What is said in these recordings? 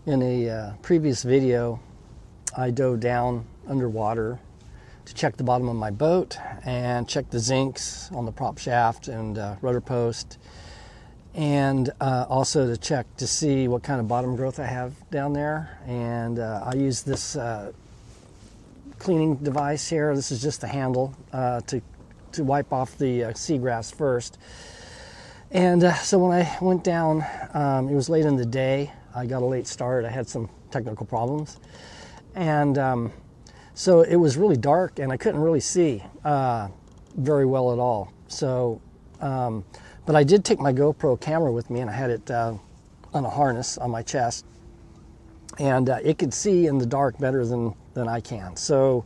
In a previous video, I dove down underwater to check the bottom of my boat and check the zincs on the prop shaft and rudder post, and also to check to see what kind of bottom growth I have down there. And I use this cleaning device here. This is just a handle to wipe off the seagrass first. And so when I went down, it was late in the day. I got a late start. I had some technical problems. And so it was really dark and I couldn't really see very well at all. So, but I did take my GoPro camera with me, and I had it on a harness on my chest. And it could see in the dark better than I can. So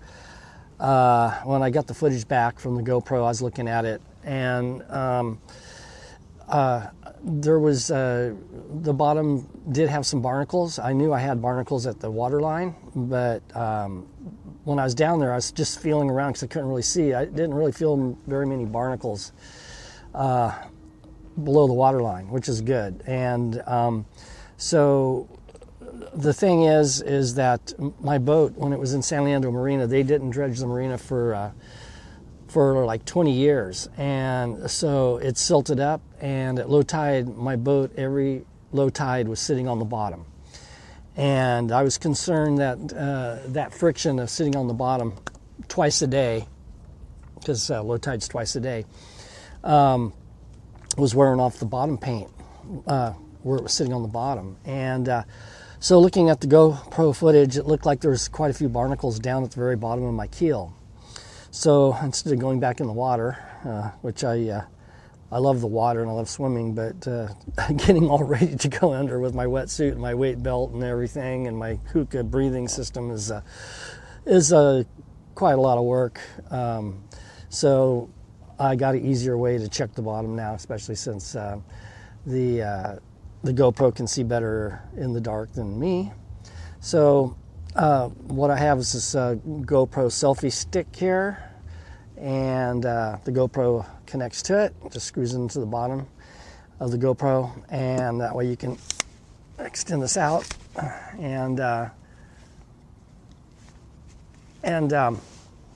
when I got the footage back from the GoPro, I was looking at it, and there was, the bottom did have some barnacles. I knew I had barnacles at the water line, but when I was down there, I was just feeling around because I couldn't really see. I didn't really feel very many barnacles below the water line, which is good. And so the thing is that my boat, when it was in San Leandro Marina, they didn't dredge the marina for like 20 years. And so it silted up, and at low tide, my boat, every low tide, was sitting on the bottom. And I was concerned that that friction of sitting on the bottom twice a day, because low tide's twice a day, was wearing off the bottom paint where it was sitting on the bottom. And so looking at the GoPro footage, it looked like there was quite a few barnacles down at the very bottom of my keel. So instead of going back in the water, which I love the water and I love swimming, but getting all ready to go under with my wetsuit and my weight belt and everything, and my hookah breathing system is quite a lot of work. So I got an easier way to check the bottom now, especially since the GoPro can see better in the dark than me. So what I have is this GoPro selfie stick here, and the GoPro connects to it, just screws into the bottom of the GoPro, and that way you can extend this out and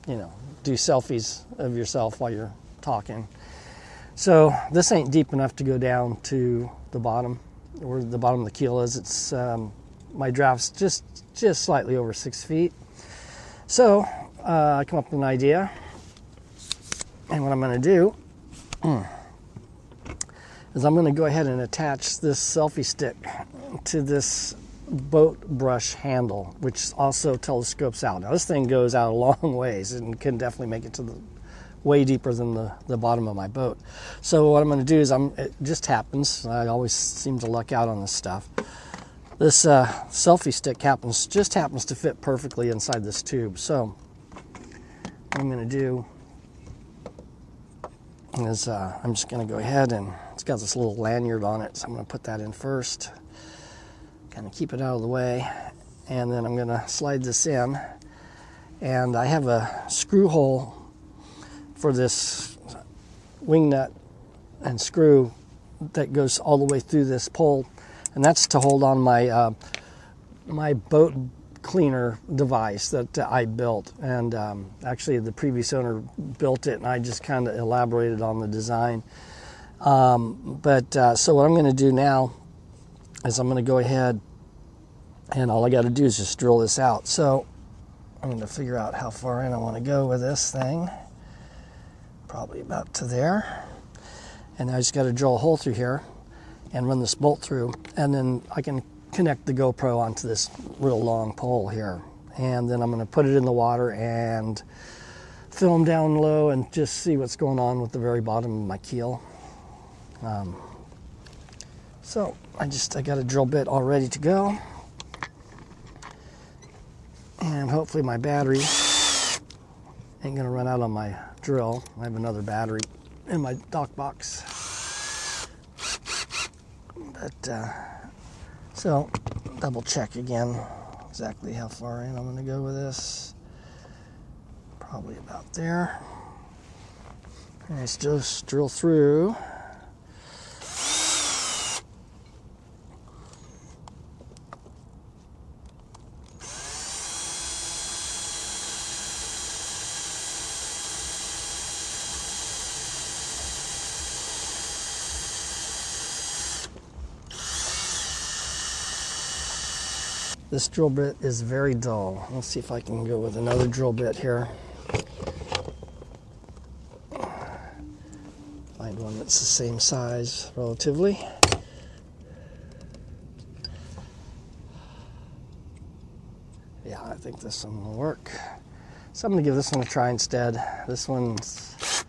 you know, do selfies of yourself while you're talking. So this ain't deep enough to go down to the bottom, where the bottom of the keel is. It's my draft's just slightly over 6 feet. So I come up with an idea, and what I'm going to do is I'm going to go ahead and attach this selfie stick to this boat brush handle, which also telescopes out. Now this thing goes out a long ways and can definitely make it to the way deeper than the bottom of my boat. So what I'm going to do is it just happens, I always seem to luck out on this stuff. This selfie stick just happens to fit perfectly inside this tube. So what I'm going to do is I'm just going to go ahead, and it's got this little lanyard on it, so I'm going to put that in first, kind of keep it out of the way, and then I'm going to slide this in. And I have a screw hole for this wing nut and screw that goes all the way through this pole, and that's to hold on my my boat cleaner device that I built. And actually the previous owner built it, and I just kind of elaborated on the design. So what I'm going to do now is I'm going to go ahead, and all I got to do is just drill this out. So I'm going to figure out how far in I want to go with this thing. Probably about to there. And I just got to drill a hole through here and run this bolt through, and then I can connect the GoPro onto this real long pole here. And then I'm going to put it in the water and film down low and just see what's going on with the very bottom of my keel. So I got a drill bit all ready to go, and hopefully my battery ain't gonna run out on my drill. I have another battery in my dock box. But so double check again exactly how far in I'm gonna go with this. Probably about there. And let's just drill through. This drill bit is very dull. Let's see if I can go with another drill bit here. Find one that's the same size relatively. Yeah, I think this one will work. So I'm going to give this one a try instead. This one's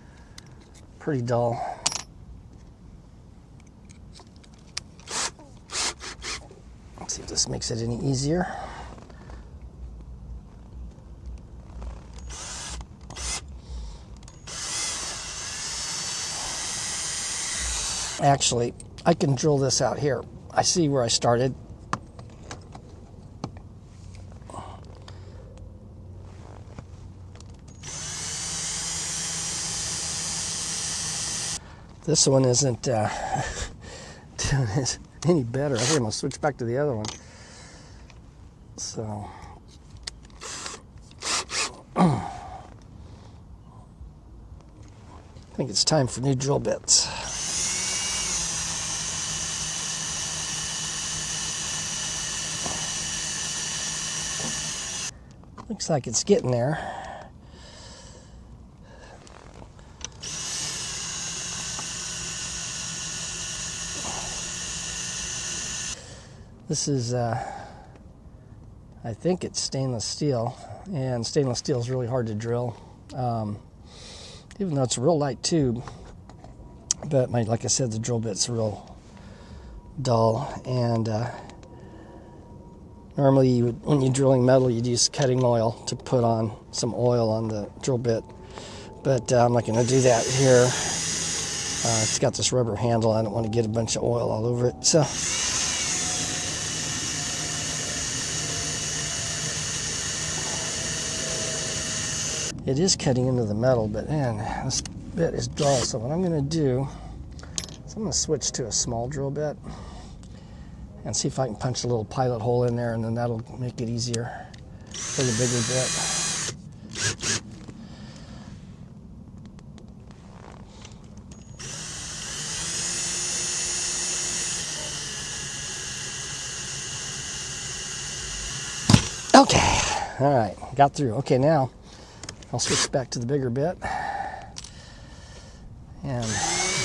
pretty dull. Let's see if this makes it any easier. Actually, I can drill this out here. I see where I started. This one isn't doing it any better. I think I'm going to switch back to the other one. So, I think it's time for new drill bits. Looks like it's getting there. This is, I think it's stainless steel, and stainless steel is really hard to drill, even though it's a real light tube. But like I said, the drill bit's real dull, and normally when you're drilling metal, you'd use cutting oil to put on some oil on the drill bit, but I'm not going to do that here. It's got this rubber handle. I don't want to get a bunch of oil all over it, so. It is cutting into the metal, but man, this bit is dull. So what I'm going to do is I'm going to switch to a small drill bit and see if I can punch a little pilot hole in there, and then that'll make it easier for the bigger bit. Okay, all right, got through. Okay, now I'll switch back to the bigger bit, and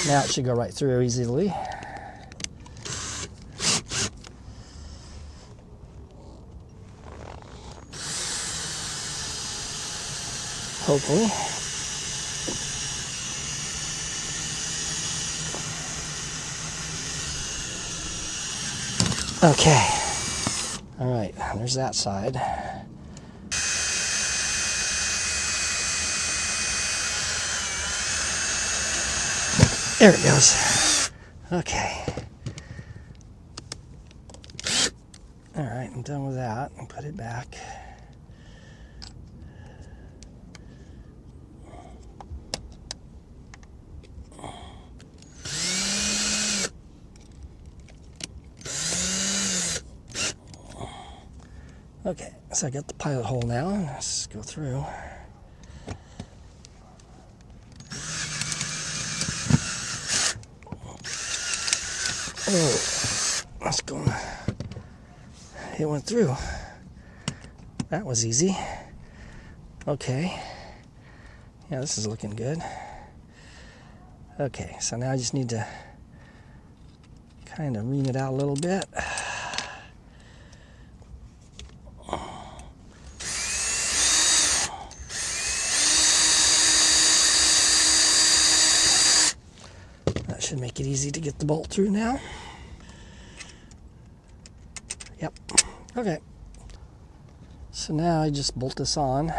now it should go right through easily. Hopefully. Okay. All right, there's that side. There it goes. Okay. All right, I'm done with that. I'll put it back. Okay, so I got the pilot hole now. Let's go through. Oh, let's go. It went through. That was easy. Okay. Yeah, this is looking good. Okay, so now I just need to kind of ream it out a little bit. Should make it easy to get the bolt through now. Yep. Okay. So now I just bolt this on.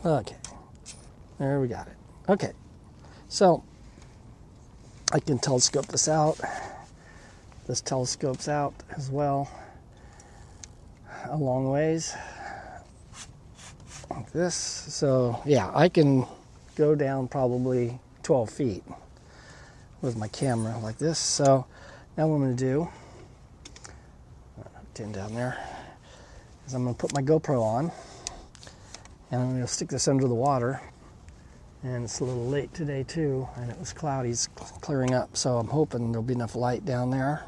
Okay. There we got it. Okay. So I can telescope this out. This telescopes out as well a long ways. Like this. So yeah, I can go down probably 12 feet with my camera like this. So now what I'm going to do, tin down there, is I'm going to put my GoPro on, and I'm going to stick this under the water. And it's a little late today too, and it was cloudy. It's clearing up, so I'm hoping there'll be enough light down there.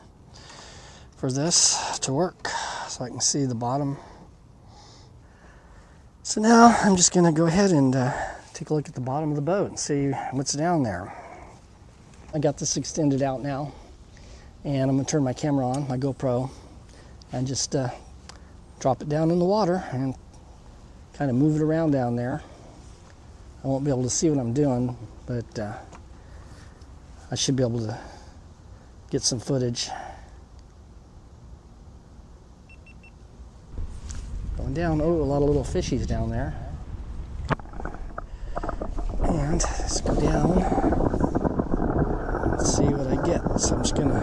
for this to work so I can see the bottom. So now I'm just going to go ahead and take a look at the bottom of the boat and see what's down there. I got this extended out now, and I'm going to turn my camera on, my GoPro, and just drop it down in the water and kind of move it around down there. I won't be able to see what I'm doing, but I should be able to get some footage. Going down, oh, a lot of little fishies down there. And let's go down. Let's see what I get. So I'm just gonna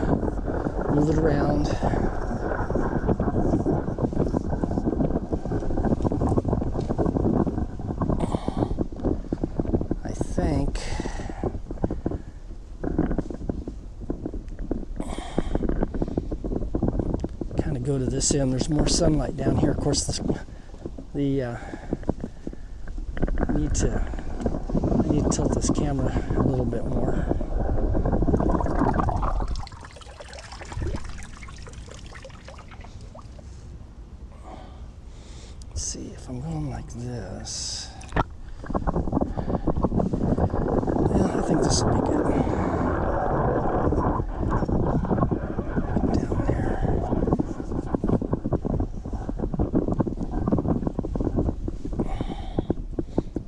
move it around. I think kind of go to this end. There's more sunlight down here. Of course, I need to tilt this camera a little bit more. Let's see if I'm going like this. Yeah, I think this will be good. Down there.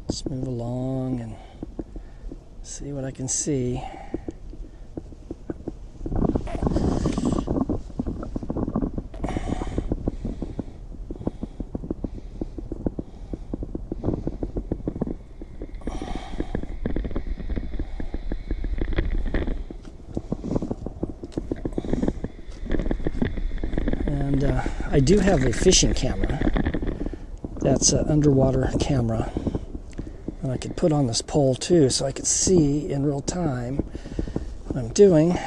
Just move along and see what I can see. And I do have a fishing camera. That's an underwater camera. And I could put on this pole too so I could see in real time what I'm doing.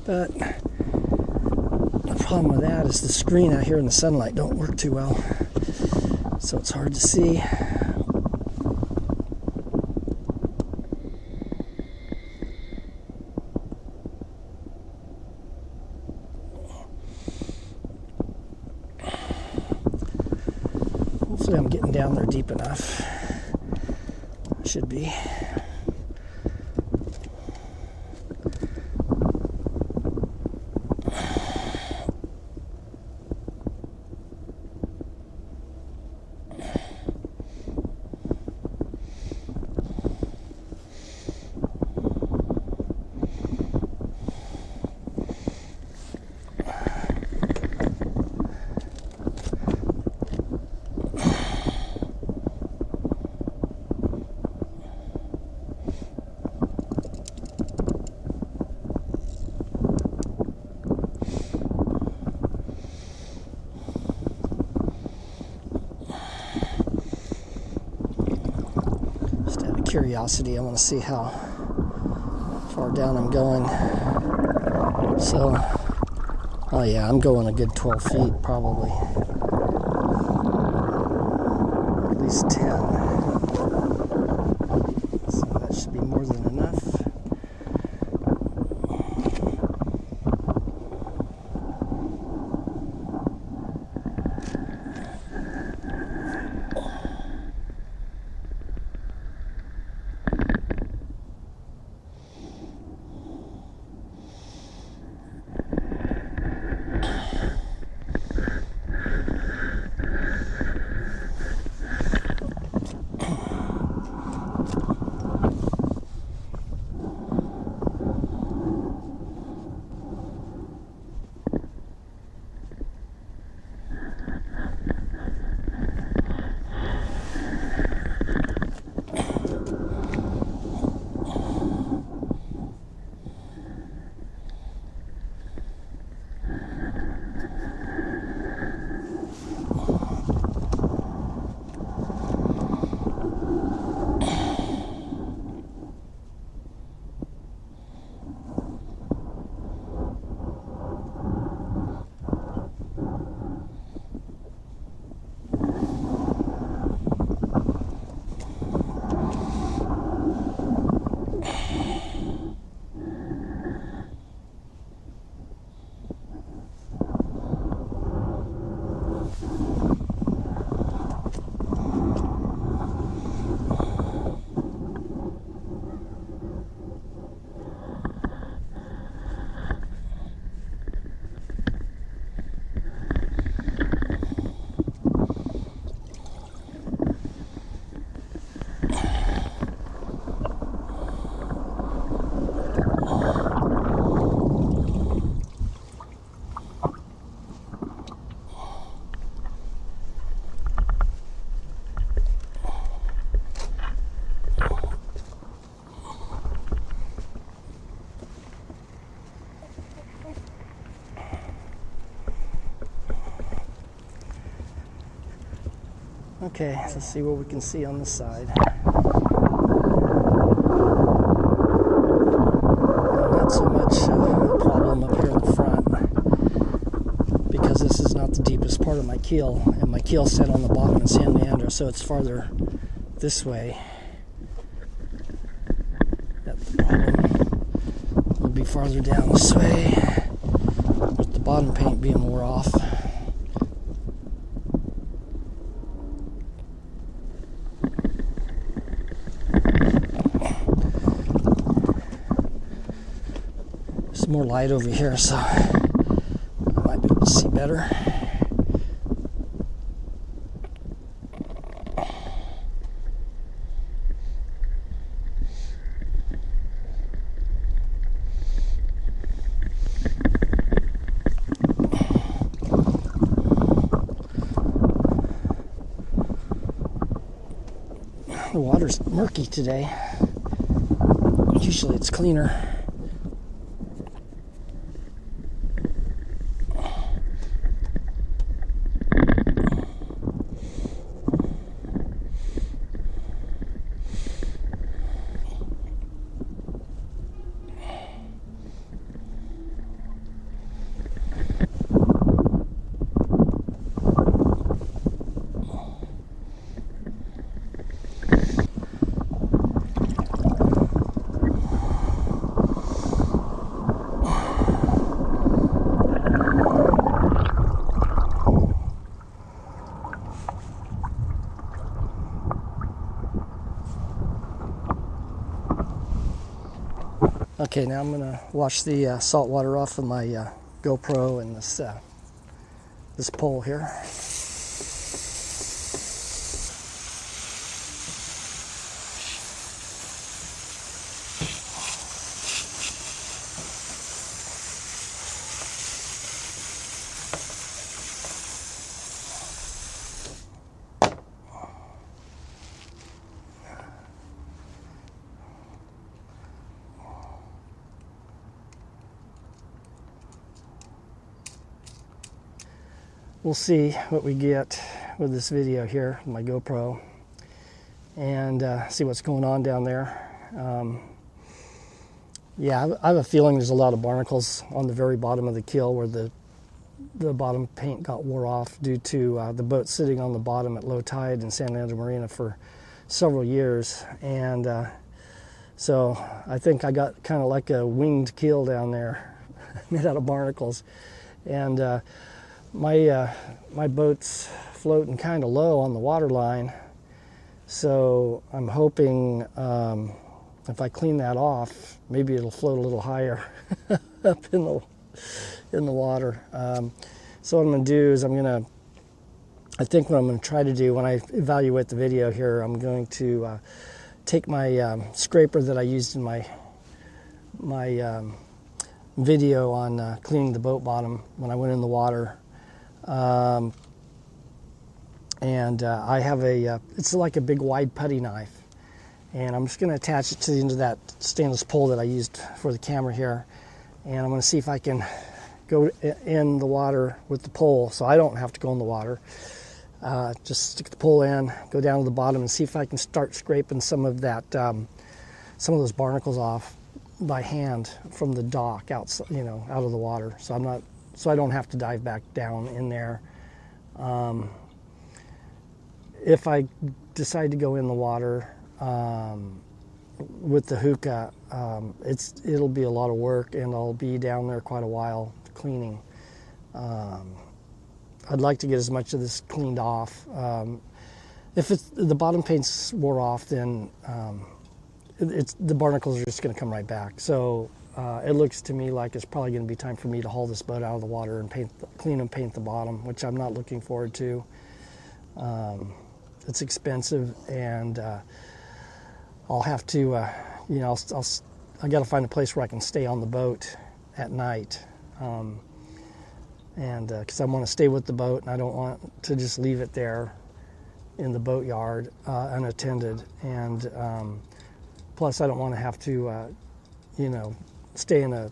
But the problem with that is the screen out here in the sunlight don't work too well. So it's hard to see. Hopefully I'm getting down there deep enough. Should be. Curiosity, I want to see how far down I'm going. So, oh yeah, I'm going a good 12 feet probably. At least 10. So that should be more than enough. Okay, let's see what we can see on this side. Not so much a problem up here in the front, because this is not the deepest part of my keel, and my keel set on the bottom in San Leandro, so it's farther this way. That the problem will be farther down this way, with the bottom paint being wore off. There's more light over here, so I might be able to see better. The water's murky today. Usually it's cleaner. Okay, now I'm going to wash the salt water off of my GoPro and this pole here. We'll see what we get with this video here, my GoPro, and see what's going on down there. Yeah, I have a feeling there's a lot of barnacles on the very bottom of the keel where the bottom paint got wore off due to the boat sitting on the bottom at low tide in San Leandro Marina for several years. And so I think I got kind of like a winged keel down there made out of barnacles. And my boat's floating kind of low on the water line, so I'm hoping if I clean that off, maybe it'll float a little higher up in the water. So what I'm going to do is I think what I'm going to try to do when I evaluate the video here, I'm going to take my scraper that I used in my video on cleaning the boat bottom when I went in the water. I have it's like a big wide putty knife, and I'm just going to attach it to the end of that stainless pole that I used for the camera here, and I'm going to see if I can go in the water with the pole so I don't have to go in the water. Just stick the pole in, go down to the bottom, and see if I can start scraping some of that, some of those barnacles off by hand from the dock out of the water. So I don't have to dive back down in there. If I decide to go in the water with the hookah, it'll be a lot of work, and I'll be down there quite a while cleaning. I'd like to get as much of this cleaned off. If the bottom paint's wore off, then the barnacles are just going to come right back. So it looks to me like it's probably going to be time for me to haul this boat out of the water and clean and paint the bottom, which I'm not looking forward to. It's expensive, and I'll have to, I got to find a place where I can stay on the boat at night, and because I want to stay with the boat, and I don't want to just leave it there in the boatyard unattended, and plus I don't want to have to, stay in a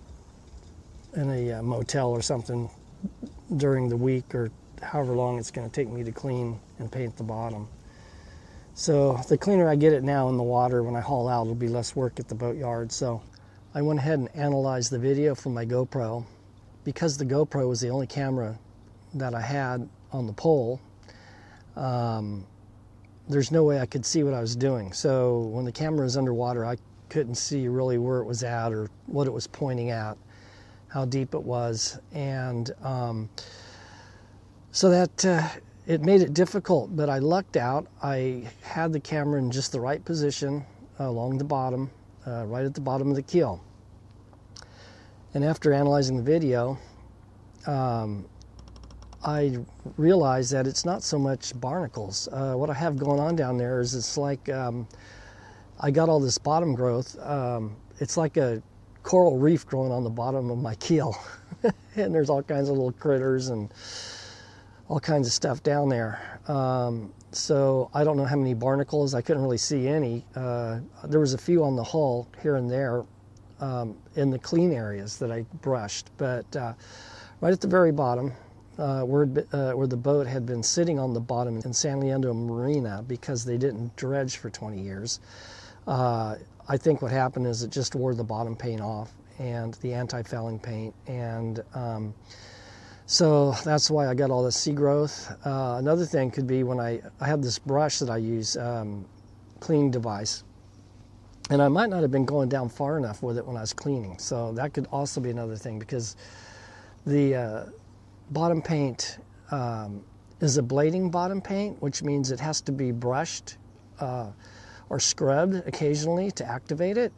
motel or something during the week or however long it's going to take me to clean and paint the bottom. So the cleaner I get it now in the water, when I haul out, it'll be less work at the boatyard. So I went ahead and analyzed the video from my GoPro. Because the GoPro was the only camera that I had on the pole, there's no way I could see what I was doing. So when the camera was underwater, I couldn't see really where it was at or what it was pointing at, how deep it was. And so that it made it difficult, but I lucked out. I had the camera in just the right position along the bottom, right at the bottom of the keel. And after analyzing the video, I realized that it's not so much barnacles. What I have going on down there is it's like I got all this bottom growth. It's like a coral reef growing on the bottom of my keel. And there's all kinds of little critters and all kinds of stuff down there. So I don't know how many barnacles. I couldn't really see any. There was a few on the hull here and there in the clean areas that I brushed. But right at the very bottom, where the boat had been sitting on the bottom in San Leandro Marina because they didn't dredge for 20 years, I think what happened is it just wore the bottom paint off and the anti-fouling paint, and so that's why I got all this sea growth. Another thing could be when I have this brush that I use, cleaning device, and I might not have been going down far enough with it when I was cleaning, so that could also be another thing, because the bottom paint is a blading bottom paint, which means it has to be brushed or scrubbed occasionally to activate it.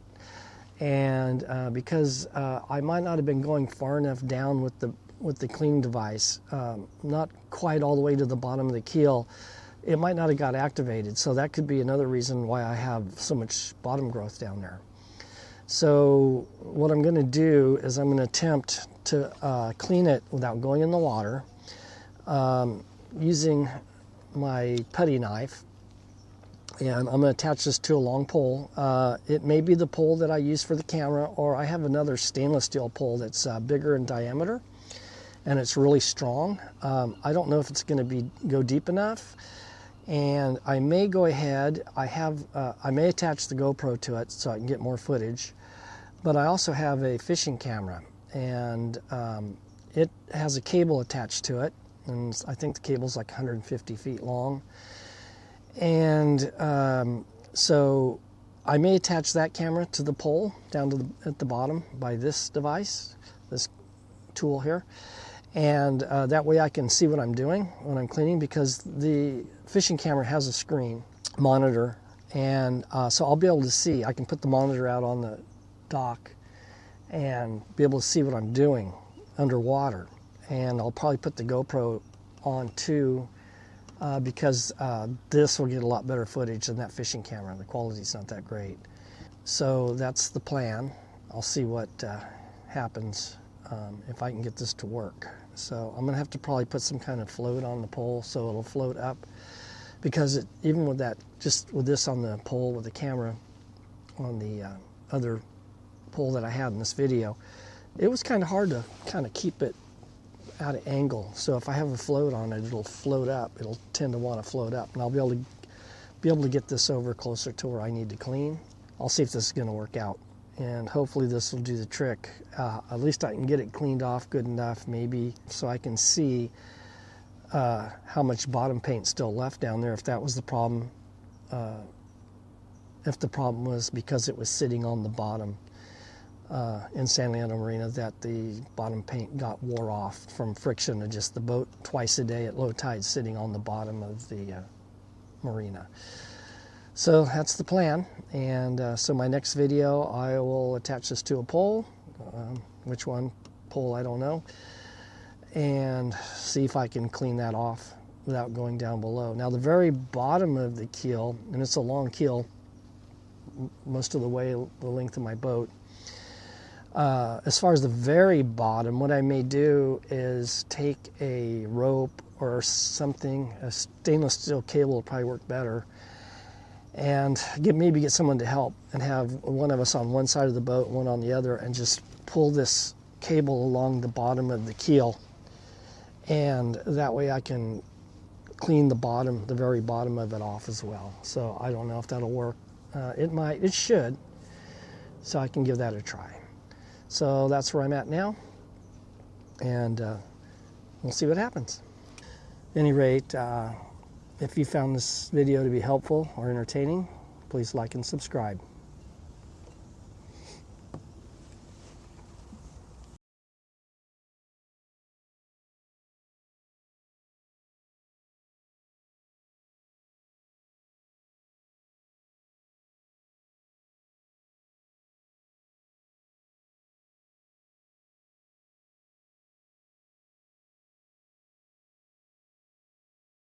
And because I might not have been going far enough down with the cleaning device, not quite all the way to the bottom of the keel, it might not have got activated. So that could be another reason why I have so much bottom growth down there. So what I'm going to do is I'm going to attempt to clean it without going in the water, using my putty knife. And I'm going to attach this to a long pole. It may be the pole that I use for the camera, or I have another stainless steel pole that's bigger in diameter, and it's really strong. I don't know if it's going to go deep enough, and I may go ahead. I may attach the GoPro to it so I can get more footage, but I also have a fishing camera, and it has a cable attached to it, and I think the cable's like 150 feet long. And so I may attach that camera to the pole down to at the bottom by this device, this tool here, and that way I can see what I'm doing when I'm cleaning, because the fishing camera has a screen monitor, and so I'll be able to see. I can put the monitor out on the dock and be able to see what I'm doing underwater, and I'll probably put the GoPro on too, because this will get a lot better footage than that fishing camera. The quality's not that great. So that's the plan. I'll see what happens if I can get this to work. So I'm gonna have to probably put some kind of float on the pole so it'll float up, because even with that, just with this on the pole with the camera on the other pole that I had in this video, it was kind of hard to kind of keep it at an angle. So if I have a float on it, it'll float up. It'll tend to want to float up, and I'll be able to get this over closer to where I need to clean. I'll see if this is going to work out, and hopefully this will do the trick. At least I can get it cleaned off good enough, maybe, so I can see how much bottom paint's still left down there, if that was the problem. If the problem was because it was sitting on the bottom in San Leandro Marina, that the bottom paint got wore off from friction of just the boat twice a day at low tide sitting on the bottom of the marina. So that's the plan, and so my next video I will attach this to a pole, which one pole I don't know, and see if I can clean that off without going down below. Now the very bottom of the keel, and it's a long keel most of the way the length of my boat, as far as the very bottom, what I may do is take a rope or something, a stainless steel cable will probably work better, and maybe get someone to help, and have one of us on one side of the boat, one on the other, and just pull this cable along the bottom of the keel, and that way I can clean the bottom, the very bottom of it off as well. So I don't know if that'll work. It should. So I can give that a try. So that's where I'm at now, and we'll see what happens. At any rate, if you found this video to be helpful or entertaining, please like and subscribe.